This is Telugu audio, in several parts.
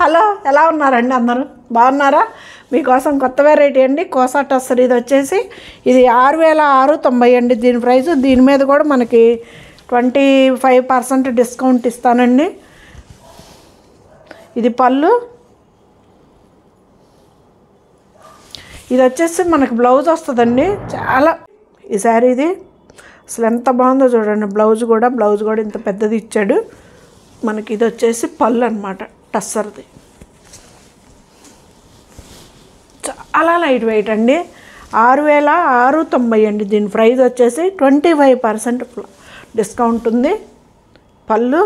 హలో, ఎలా ఉన్నారండి అందరూ? బాగున్నారా? మీకోసం కొత్త వెరైటీ అండి, కోసా టస్సర్. ఇది వచ్చేసి ఇది 6690 అండి దీని ప్రైస్. దీని మీద కూడా మనకి 25% డిస్కౌంట్ ఇస్తానండి. ఇది పళ్ళు. ఇది వచ్చేసి మనకి బ్లౌజ్ వస్తుందండి. చాలా ఈ శారీ ఇది అసలు ఎంత బాగుందో చూడండి. బ్లౌజ్ కూడా ఇంత పెద్దది ఇచ్చాడు మనకి. ఇది వచ్చేసి పళ్ళు అనమాట, టస్సర్ది. చాలా లైట్ వెయిట్ అండి. 6690 అండి దీని ప్రైస్ వచ్చేసి. 25% డిస్కౌంట్ ఉంది. పళ్ళు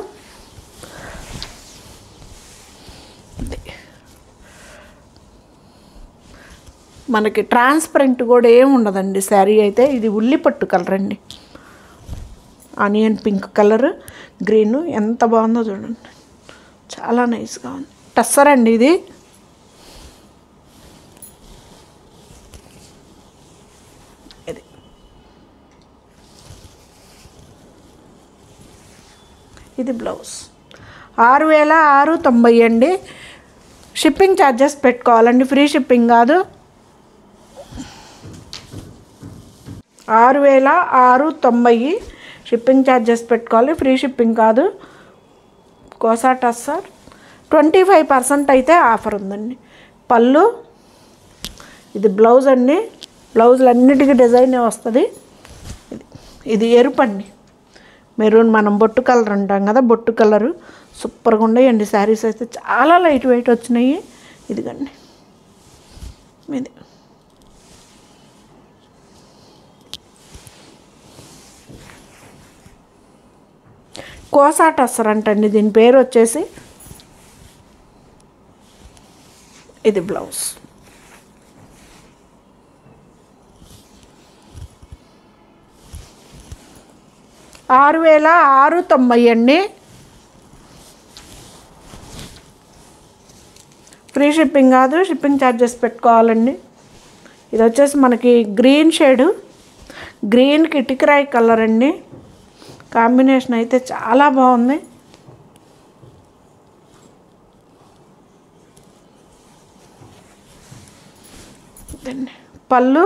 మనకి ట్రాన్స్పరెంట్ కూడా ఏమి ఉండదండి శారీ అయితే. ఇది ఉల్లిపట్టు కలర్ అండి, ఆనియన్ పింక్ కలర్, గ్రీన్. ఎంత బాగుందో చూడండి, చాలా నైస్గా ఉంది. టస్సర్ అండి ఇది. ఇది బ్లౌజ్. 6690 అండి. షిప్పింగ్ ఛార్జెస్ పెట్టుకోవాలండి, ఫ్రీ షిప్పింగ్ కాదు. 6690 షిప్పింగ్ ఛార్జెస్ పెట్టుకోవాలి, ఫ్రీ షిప్పింగ్ కాదు. కోసా టస్సర్ 25% అయితే ఆఫర్ ఉందండి. పళ్ళు. ఇది బ్లౌజ్ అండి. బ్లౌజులు అన్నిటికీ డిజైనే వస్తుంది. ఇది ఎరుపు అండి, మెరూన్. మనం బొట్టు కలర్ అంటాం కదా, బొట్టు కలరు. సూపర్గా ఉన్నాయండి శారీస్ అయితే. చాలా లైట్ వెయిట్ వచ్చినాయి. ఇదిగండి ఇది. కోసా టస్సర్ అంటండి దీని పేరు వచ్చేసి. ఇది బ్లౌజ్. $6690 అండి. ఫ్రీ షిప్పింగ్ కాదు, షిప్పింగ్ ఛార్జెస్ పెట్టుకోవాలండి. ఇది వచ్చేసి మనకి గ్రీన్ షేడు, గ్రీన్కి ఇటుకరాయి కలర్ అండి. కాంబినేషన్ అయితే చాలా బాగుంది. పళ్ళు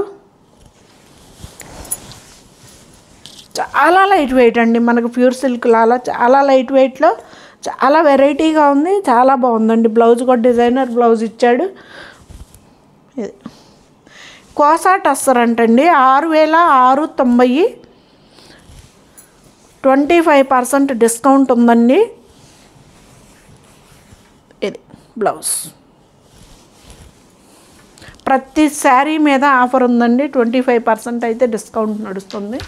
చాలా లైట్ వెయిట్ అండి, మనకు ప్యూర్ సిల్క్ లాగా చాలా లైట్ వెయిట్లో చాలా వెరైటీగా ఉంది. చాలా బాగుందండి. బ్లౌజ్ కూడా డిజైనర్ బ్లౌజ్ ఇచ్చాడు. ఇది కోసా టస్సర్ అంటండి. 6690, 25% డిస్కౌంట్ ఉందండి. ఇది బ్లౌజ్. ప్రతి శారీ మీద ఆఫర్ ఉందండి. 25% అయితే డిస్కౌంట్ నడుస్తుంది.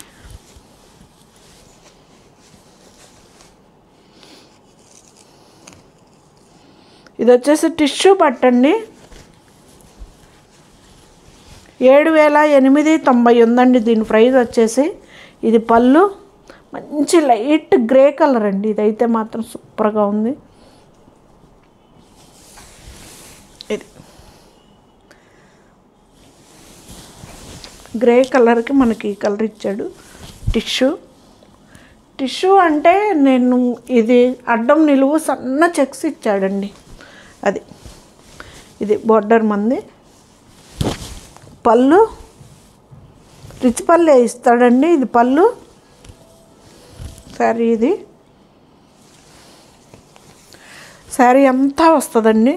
ఇది వచ్చేసి టిష్యూ పట్టండి. 7890 ఉందండి దీని ప్రైస్ వచ్చేసి. ఇది పళ్ళు. మంచి లైట్ గ్రే కలర్ అండి. ఇదైతే మాత్రం సూపర్గా ఉంది. ఇది గ్రే కలర్కి మనకి ఈ కలర్ ఇచ్చాడు. టిష్యూ అంటే నేను ఇది అడ్డం నిలువు సన్న చెక్స్ ఇచ్చాడండి. అది ఇది బోర్డర్ మంది. పళ్ళు రిచ్ పళ్ళే ఇస్తాడండి. ఇది పళ్ళు శారీ. ఇది శారీ అంతా వస్తుందండి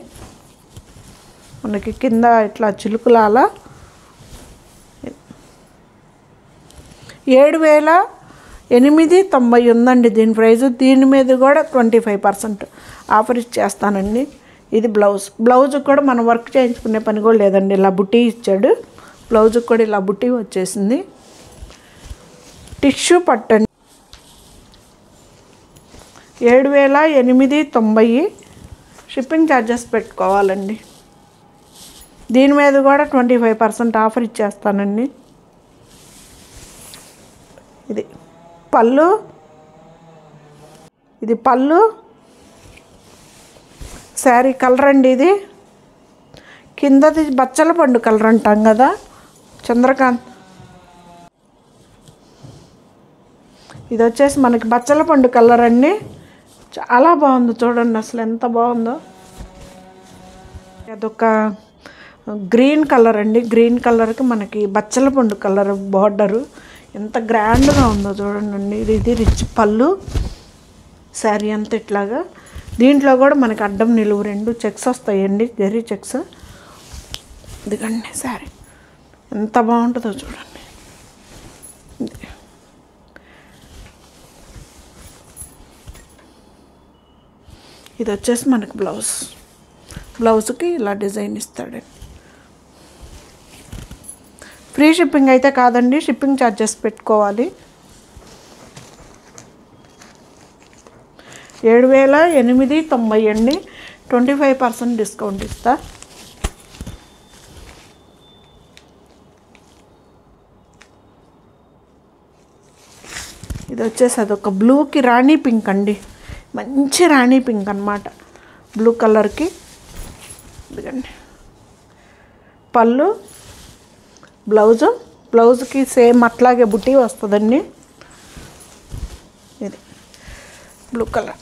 మనకి కింద ఇట్లా చిలుకులాల. 7890 ఉందండి దీని ప్రైస్. దీని మీద కూడా 25% ఆఫర్ ఇచ్చేస్తానండి. ఇది బ్లౌజ్కి కూడా మనం వర్క్ చేయించుకునే పని కూడా లేదండి. ఇలా బుట్టి ఇచ్చాడు. బ్లౌజ్కి కూడా ఇలా బుట్టి వచ్చేసింది. టిష్యూ పట్టండి. 7890 షిప్పింగ్ ఛార్జెస్ పెట్టుకోవాలండి. దీని మీద కూడా 25% ఆఫర్ ఇచ్చేస్తానండి. ఇది పళ్ళు. ఇది పళ్ళు శారీ కలర్ అండి. ఇది కిందది బచ్చల పండు కలర్ అంటాం కదా, చంద్రకాంత్. ఇది వచ్చేసి మనకి బచ్చల పండు కలర్ అండి. చాలా బాగుంది చూడండి, అసలు ఎంత బాగుందో. అదొక గ్రీన్ కలర్ అండి. గ్రీన్ కలర్కి మనకి బచ్చల పండు కలర్ బార్డరు ఎంత గ్రాండ్గా ఉందో చూడండి. ఇది రిచ్ పళ్ళు, శారీ అంతా ఇట్లాగా. దీంట్లో కూడా మనకి అడ్డం నిలువు 2 చెక్స్ వస్తాయండి, జరీ చెక్స్. ఇదిగండి శారీ ఎంత బాగుంటుందో చూడండి. ఇది వచ్చేసి మనకి బ్లౌజ్కి ఇలా డిజైన్ ఇస్తాడు. ఫ్రీ షిప్పింగ్ అయితే కాదండి, షిప్పింగ్ ఛార్జెస్ పెట్టుకోవాలి. 7,890 అండి. 25% డిస్కౌంట్ ఇస్తా. ఇది వచ్చేసి అదొక బ్లూకి రాణి పింక్ అండి, మంచి రాణి పింక్ అన్నమాట. బ్లూ కలర్కి ఇదిగండి పళ్ళు, బ్లౌజ్కి సేమ్ అట్లాగే బుట్టి వస్తుందండి. ఇది బ్లూ కలర్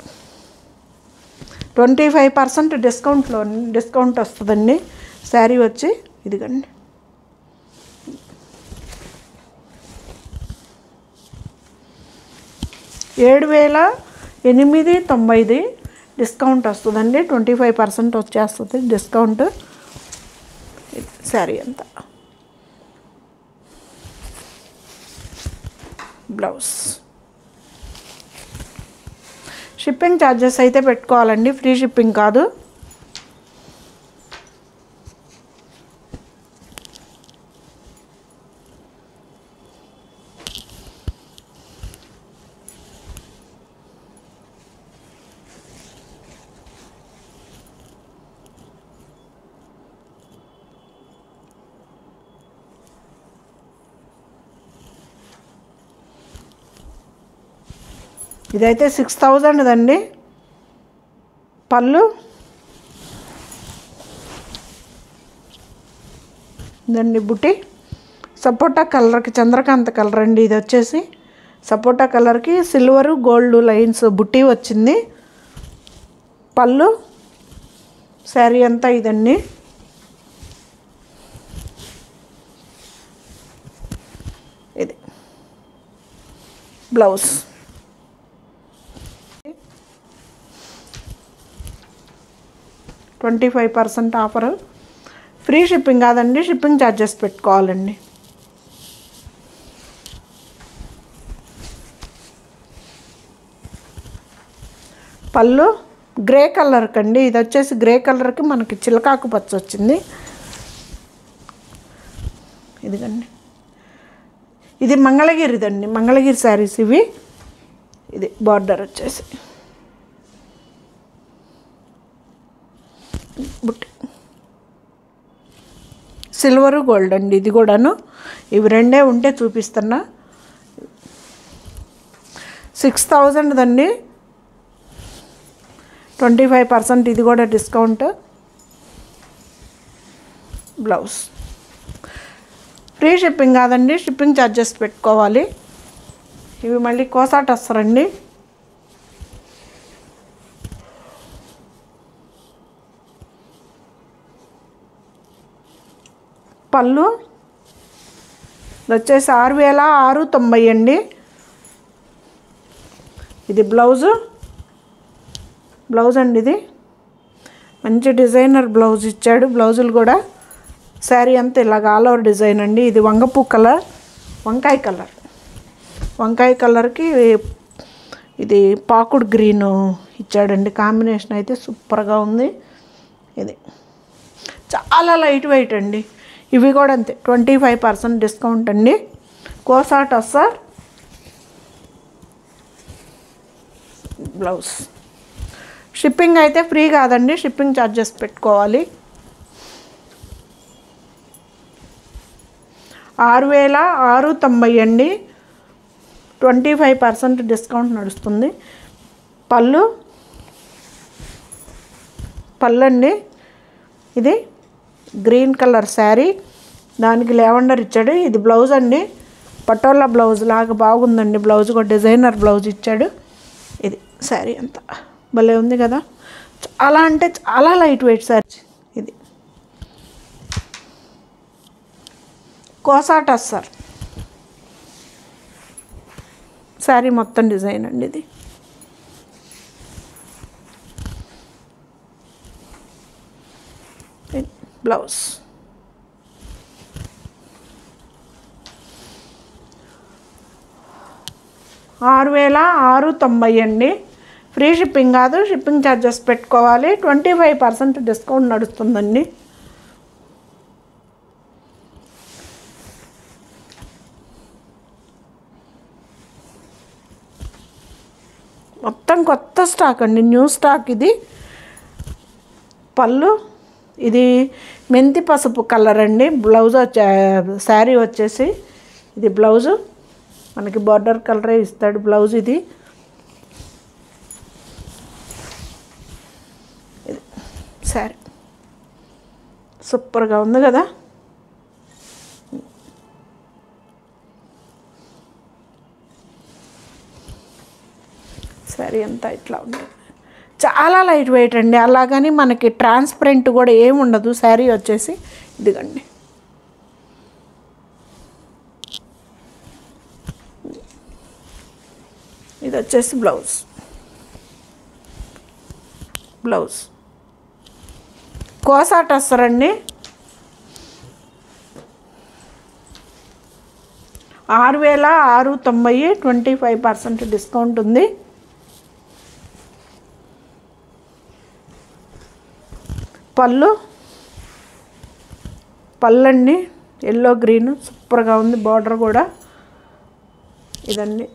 25% డిస్కౌంట్ వస్తుందండి. శారీ వచ్చి ఇదిగండి. $7,890 డిస్కౌంట్ వస్తుందండి. 25% వచ్చేస్తుంది డిస్కౌంట్. శారీ అంతా బ్లౌజ్. షిప్పింగ్ ఛార్జెస్ అయితే పెట్టుకోవాలండి, ఫ్రీ షిప్పింగ్ కాదు. ఇదైతే 6,000 అండి. పళ్ళు ఇదండి, బుట్టి సపోటా కలర్కి చంద్రకాంత కలర్ అండి. ఇది వచ్చేసి సపోటా కలర్కి సిల్వరు గోల్డ్ లైన్స్ బుట్టి వచ్చింది. పళ్ళు, శారీ అంతా ఇదండి. ఇది బ్లౌజ్. 25% ఆఫరు. ఫ్రీ షిప్పింగ్ కాదండి, షిప్పింగ్ ఛార్జెస్ పెట్టుకోవాలండి. పళ్ళు గ్రే కలర్కి అండి. ఇది వచ్చేసి గ్రే కలర్కి మనకి చిలకాకు పచ్చ వచ్చింది. ఇదిగండి, ఇది మంగళగిరిదండి, మంగళగిరి శారీస్ ఇవి. ఇది బార్డర్ వచ్చేసి బుట్టి సిల్వరు గోల్డ్ అండి. ఇది కూడాను ఇవి 2 ఉంటే చూపిస్తున్నా. 6,000 అండి. 25% ఇది కూడా డిస్కౌంట్. బ్లౌజ్. ఫ్రీ షిప్పింగ్ కాదండి, షిప్పింగ్ ఛార్జెస్ పెట్టుకోవాలి. ఇవి మళ్ళీ కోసాట వస్తారండి. పళ్ళు వచ్చేసి 6,690 అండి. ఇది బ్లౌజ్ అండి. ఇది మంచి డిజైనర్ బ్లౌజ్ ఇచ్చాడు. బ్లౌజులు కూడా శారీ అంతా ఇలాగ ఆల్ ఓవర్ డిజైన్ అండి. ఇది వంగపూ కలర్, వంకాయ కలర్కి ఇది పాకుడు గ్రీను ఇచ్చాడండి. కాంబినేషన్ అయితే సూపర్గా ఉంది. ఇది చాలా లైట్ వెయిట్ అండి. ఇవి కూడా అంతే 25% డిస్కౌంట్ అండి. కోసాట సార్. బ్లౌజ్. షిప్పింగ్ అయితే ఫ్రీ కాదండి, షిప్పింగ్ ఛార్జెస్ పెట్టుకోవాలి. 6,690 అండి. 25% డిస్కౌంట్ నడుస్తుంది. పళ్ళు అండి. ఇది గ్రీన్ కలర్ శారీ, దానికి లావెండర్ ఇచ్చాడు. ఇది బ్లౌజ్ అండి, పటోలా బ్లౌజ్ లాగా బాగుందండి. బ్లౌజ్ కూడా డిజైనర్ బ్లౌజ్ ఇచ్చాడు. ఇది శారీ అంతా భలే ఉంది కదా, చాలా అంటే చాలా లైట్ వెయిట్ శారీ. ఇది కోసా టస్సర్ శారీ మొత్తం డిజైన్ అండి ఇది. బ్లౌజ్ 6,690 అండి. ఫ్రీ షిప్పింగ్ కాదు, షిప్పింగ్ ఛార్జెస్ పెట్టుకోవాలి. 25% డిస్కౌంట్ నడుస్తుందండి. మొత్తం కొత్త స్టాక్ అండి, న్యూ స్టాక్ ఇది. పళ్ళు ఇది మెంతి పసుపు కలర్ అండి. బ్లౌజ్ శారీ వచ్చేసి ఇది బ్లౌజు మనకి బార్డర్ కలరే ఇస్తాడు బ్లౌజ్. ఇది శారీ సూపర్గా ఉంది కదా. శారీ అంతా ఇట్లా ఉంది, చాలా లైట్ వెయిట్ అండి. అలాగని మనకి ట్రాన్స్పరెంట్ కూడా ఏమి ఉండదు. శారీ వచ్చేసి ఇదిగండి, ఇది వచ్చేసి బ్లౌజ్ కోసా టస్సర్ అండి. 6,690, 25% డిస్కౌంట్ ఉంది. పళ్ళండి ఎల్లో గ్రీన్ సూపర్గా ఉంది. బార్డర్ కూడా ఇదండి.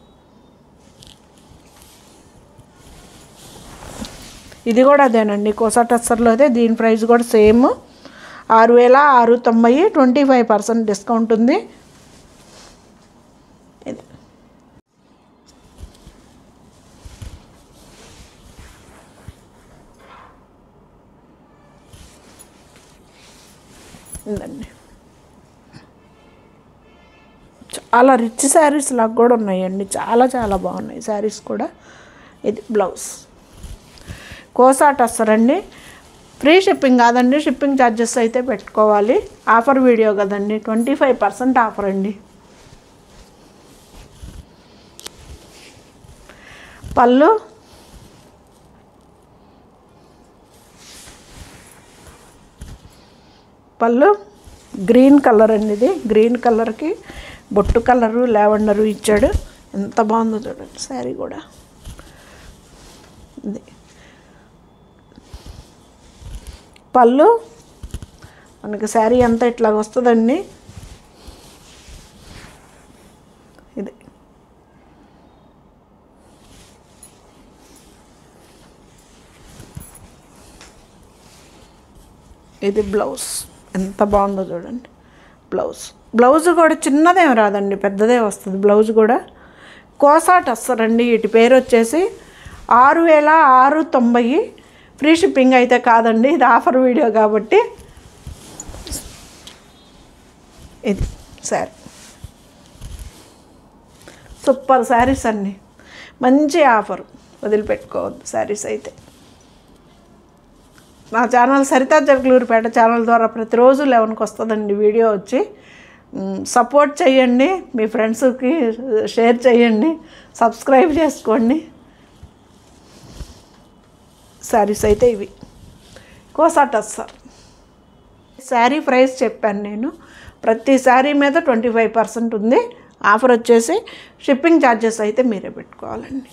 ఇది కూడా అదేనండి, కోసా టస్సర్లో అదే. దీని ప్రైస్ కూడా సేమ్ 6,690, 25% డిస్కౌంట్ ఉంది. ఇది ఇదండి, చాలా రిచ్ శారీస్ లాగా కూడా ఉన్నాయండి. చాలా చాలా బాగున్నాయి శారీస్ కూడా. ఇది బ్లౌజ్ కోసా టస్సర్ అండి. ఫ్రీ షిప్పింగ్ కాదండి, షిప్పింగ్ ఛార్జెస్ అయితే పెట్టుకోవాలి. ఆఫర్ వీడియో కదండి, 25% ఆఫర్ అండి. పళ్ళు గ్రీన్ కలర్ అండి. ఇది గ్రీన్ కలర్కి బొట్టు కలరు లావెండరు ఇచ్చాడు. ఎంత బాగుందో చూడండి శారీ కూడా. ఇది పళ్ళు మనకి శారీ అంతా ఇట్లా వస్తుందండి. ఇది బ్లౌజ్ ఎంత బాగుందో చూడండి. బ్లౌజ్ కూడా చిన్నదేం రాదండి, పెద్దదే వస్తుంది బ్లౌజ్ కూడా. కోసా టస్సర్ అండి. వీటి పేరు వచ్చేసి 6,690. ఫ్రీ షిప్పింగ్ అయితే కాదండి, ఇది ఆఫర్ వీడియో కాబట్టి. ఇది శారీ సూపర్ శారీస్ అన్నీ, మంచి ఆఫర్, వదిలిపెట్టుకోవద్దు శారీస్ అయితే. నా ఛానల్ సరితా జగలూరుపేట ఛానల్ ద్వారా ప్రతిరోజు 11కి వస్తుందండి వీడియో వచ్చి. సపోర్ట్ చేయండి, మీ ఫ్రెండ్స్కి షేర్ చేయండి, సబ్స్క్రైబ్ చేసుకోండి. శారీస్ అయితే ఇవి కోసా టస్సర్. శారీ ప్రైస్ చెప్పాను నేను. ప్రతి శారీ మీద 25% ఉంది. ఆఫర్ వచ్చేసి షిప్పింగ్ ఛార్జెస్ అయితే మీరే పెట్టుకోవాలండి.